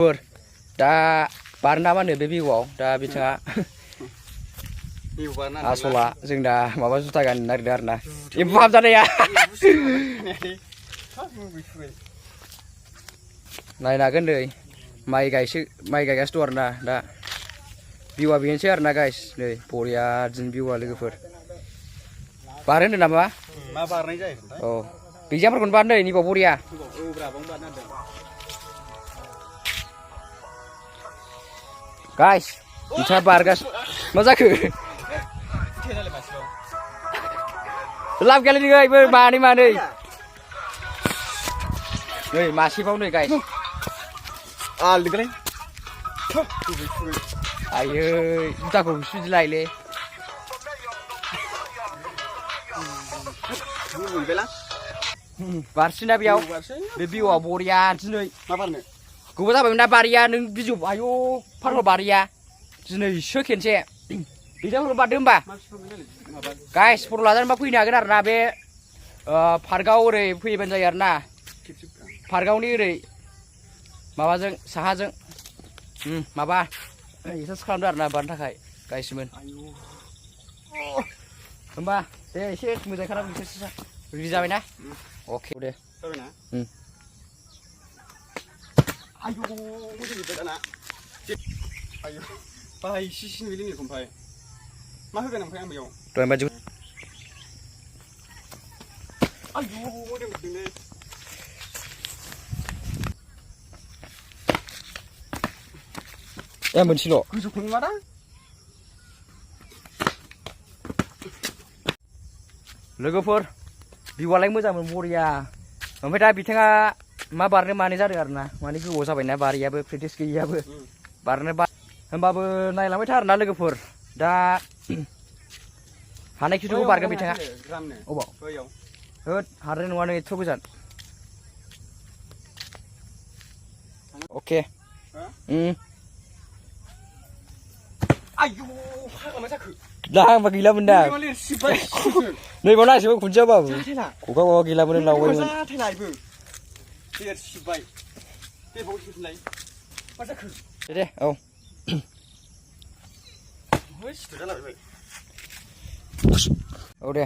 दा बारना मा होनो बे बिहुआव दा बिथाङा आसला जों दा माबा जुथा गाननो नागिरदों आरो ना एम्फौ हाबजानाया नायनो हागोन नै माइ गायगासिनो दं आरो ना दा बिहुआ बेनोसै आरो ना गाइस नै बरिया दिन बिहुआ लोगोफोर बार होनदों नामा मा बारनाय जायो औ बिजाफोरखौनो बार नै नैबाव बरिया गाइस बिथाङा बारगासिनो मा जाखो लाब गैयालै नोङो मानै नै मासेबाव नै गाइस आयै जुथाखौ सुदि लायलै बारसिना बेयाव बे बिहुआव बरिया दिनै मा बारनो गोबाव जाबायमोन ना बारिया नों बिजौ आयौ फारल' बारिया दिनैसो खेनसे बिजाफोरखौ बारदो होमबा गाइस फट' लाजानोबा फैनो हागोन आरो ना बे पार्कआव ओरै फैबानो जायो आरो ना पार्कआवनि ओरै माबाजों साहाजों माबा एक्सारसाइस खालामदो आरो ना बारनो थाखाय गाइसमोन होमबा दे एसे मोजां खालाम एक्सारसाइसा रेडि जाबायना अके दे जाबायना आयौ मोजां जोब्बाय दाना आयौ बाहाय सिन गैलै नै ओमफ्राय मा होगोन ओमफ्राय आं बेयाव दहाय बायदि आयौ मोजां जोबदोंलै ए मोनसेल' गोजौखौ नुवा दा लोगोफोर बिहुआलाय मोजांमोन बरिया ओमफ्राय दा बिथाङा मा बारनो मानो जादों आरो ना माने गोबाव जाबायना बारियाबो प्रेक्टिस गैयियाबो बारनो होमबाबो नायलांबाय था आरो ना लोगोफोर दा हानायखिनिखौ बारगोन बिथाङा अबाव होद हाद्राय नङा नों एथ' गोजान अके आयौ फाग्ला मा जाखो दा आंबा गैलामोन दा नैबाव नांसिगौ खुन्थियाबाबो खखा खखा गैलामोन लावबायमोन दे औ औ दे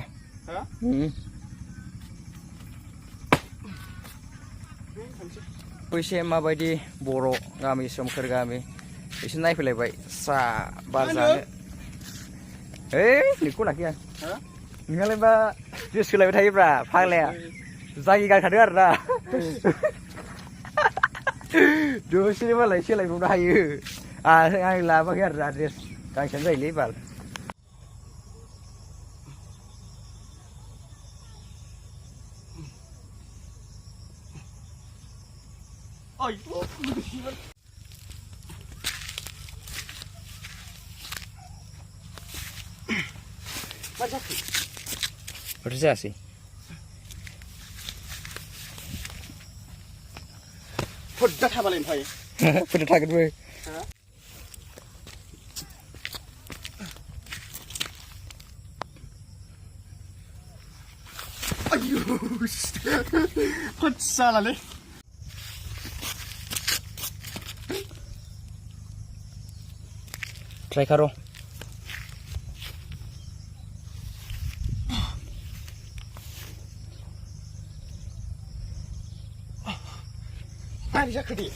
एसे माबायदि बर' गामि सोमखोर गामि एसे नायफैलायबाय स्रा बार जानो नोंखौ लाखिया नोंहालाय मा ड्रेस सोलायबाय थायोब्रा फाग्लाया जागि गारखादों आरो ना दसेनो मालाय सोलायब्रबनो हायो आं लाबोआखै आरो ना ड्रेस गांसेयानो जायोलै बाल मा जाखो माथो जायासै फोद्दा थाबालाय ओमफ्राय फोद्दा थागोनबो आयौ फोदसालालै ट्राइ करो मारै जाखो दे